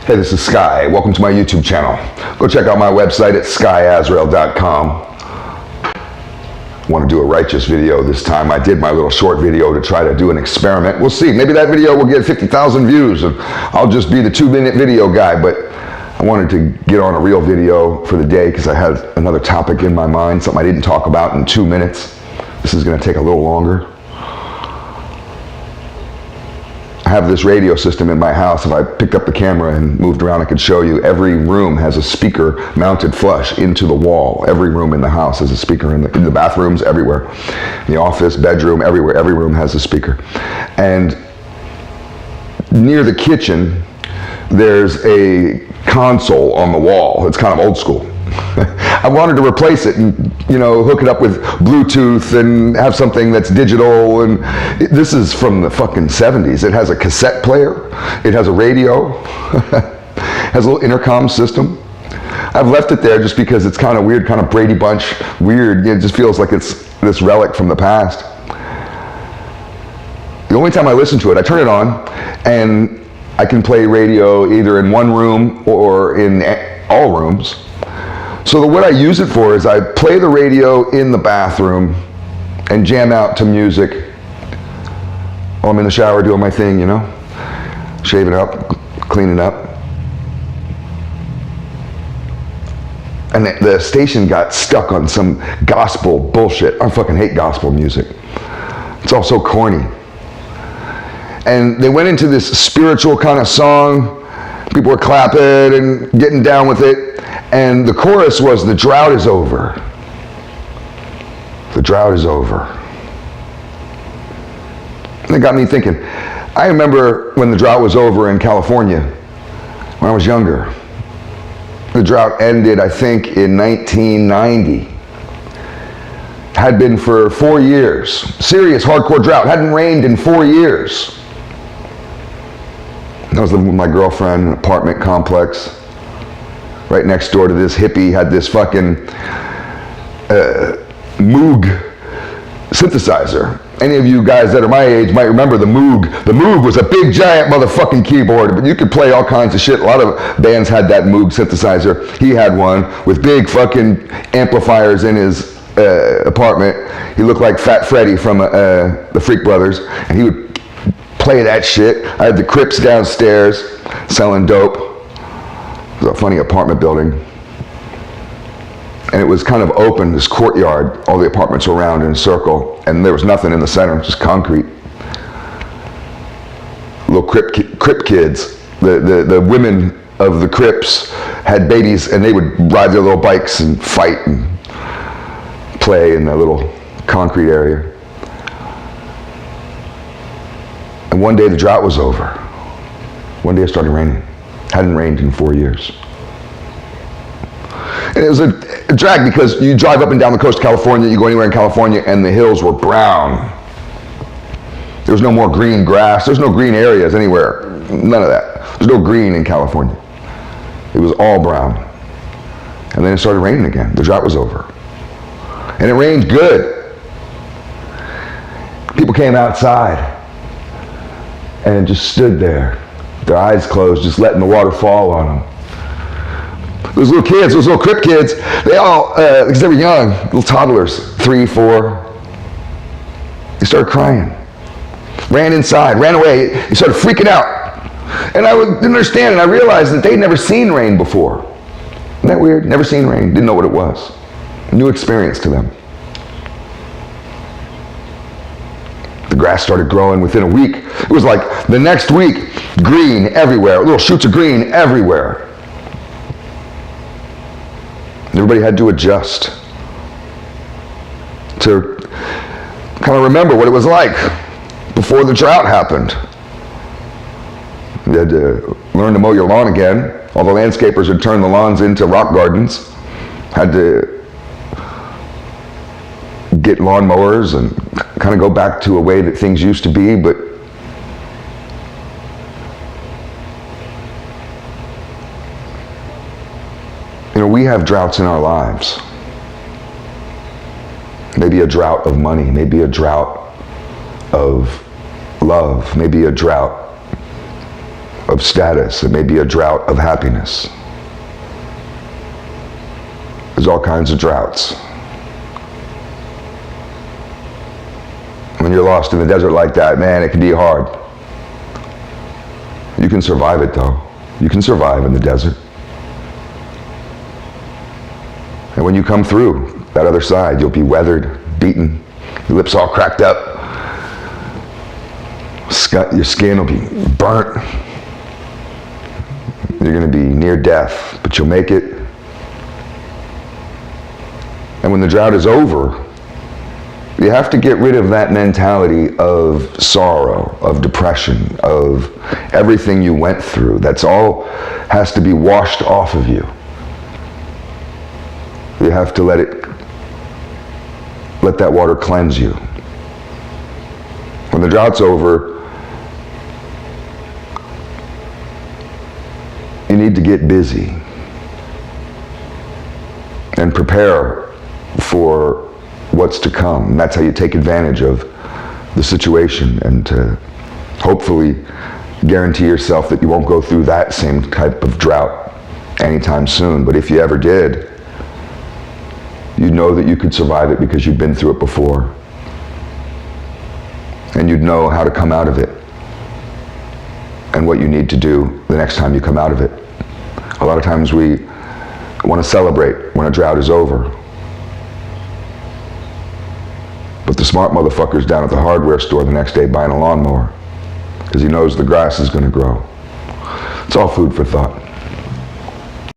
Hey, this is Sky. Welcome to my YouTube channel. Go check out my website at skyazrael.com. I want to do a righteous video this time. I did my little short video to try to do an experiment. We'll see. Maybe that video will get 50,000 views and I'll just be the 2-minute video guy, but I wanted to get on a real video for the day because I had another topic in my mind, something I didn't talk about in 2 minutes. This is going to take a little longer. I have this radio system in my house. If I picked up the camera and moved around, I could show you every room has a speaker mounted flush into the wall. Every room in the house has a speaker, in the bathrooms, everywhere. In the office, bedroom, everywhere. Every room has a speaker. And near the kitchen, there's a console on the wall. It's kind of old school. I wanted to replace it and, hook it up with Bluetooth and have something that's digital. And this is from the fucking 70s. It has a cassette player. It has a radio. Has a little intercom system. I've left it there just because it's kind of weird, kind of Brady Bunch weird. It just feels like it's this relic from the past. The only time I listen to it, I turn it on and I can play radio either in one room or in all rooms. So what I use it for is I play the radio in the bathroom and jam out to music while I'm in the shower doing my thing, shaving up, cleaning up. And the station got stuck on some gospel bullshit. I fucking hate gospel music. It's all so corny. And they went into this spiritual kind of song. People were clapping and getting down with it. And the chorus was, "The drought is over. The drought is over." And it got me thinking. I remember when the drought was over in California, when I was younger. The drought ended, I think, in 1990. Had been for 4 years. Serious, hardcore drought. Hadn't rained in 4 years. I was living with my girlfriend in an apartment complex right next door to this hippie. Had this fucking Moog synthesizer. Any of you guys that are my age might remember the Moog. The Moog was a big giant motherfucking keyboard, but you could play all kinds of shit. A lot of bands had that Moog synthesizer. He had one with big fucking amplifiers in his apartment. He looked like Fat Freddy from the Freak Brothers, and he would play that shit. I had the Crips downstairs selling dope. It was a funny apartment building. And it was kind of open, this courtyard. All the apartments were around in a circle, and there was nothing in the center, just concrete. Little Crip kids. The women of the Crips had babies, and they would ride their little bikes and fight and play in the little concrete area. And one day the drought was over. One day it started raining. Hadn't rained in 4 years. And it was a drag because you drive up and down the coast of California, you go anywhere in California, and the hills were brown. There was no more green grass. There's no green areas anywhere. None of that. There's no green in California. It was all brown. And then it started raining again. The drought was over. And it rained good. People came outside and just stood there, their eyes closed, just letting the water fall on them. Those little kids, those little Crip kids, they all, because they were young, little toddlers, 3, 4, they started crying. Ran inside, ran away, they started freaking out. And I didn't understand, and I realized that they'd never seen rain before. Isn't that weird? Never seen rain, didn't know what it was. A new experience to them. The grass started growing within a week. It was like the next week, green everywhere, little shoots of green everywhere. Everybody had to adjust to kind of remember what it was like before the drought happened. You had to learn to mow your lawn again. All the landscapers had turned the lawns into rock gardens. Had to get lawnmowers and kind of go back to a way that things used to be, but we have droughts in our lives. Maybe a drought of money, maybe a drought of love, maybe a drought of status. It may be a drought of happiness. There's all kinds of droughts. When you're lost in the desert like that, man, it can be hard. You can survive it though. You can survive in the desert. And when you come through that other side, you'll be weathered, beaten, your lips all cracked up, your skin will be burnt. You're going to be near death, but you'll make it. And when the drought is over, you have to get rid of that mentality of sorrow, of depression, of everything you went through. That's all has to be washed off of you. You have to let that water cleanse you. When the drought's over, you need to get busy and prepare for what's to come. And that's how you take advantage of the situation and to hopefully guarantee yourself that you won't go through that same type of drought anytime soon. But if you ever did, you'd know that you could survive it because you've been through it before. And you'd know how to come out of it and what you need to do the next time you come out of it. A lot of times we want to celebrate when a drought is over. But the smart motherfucker's down at the hardware store the next day buying a lawnmower because he knows the grass is going to grow. It's all food for thought.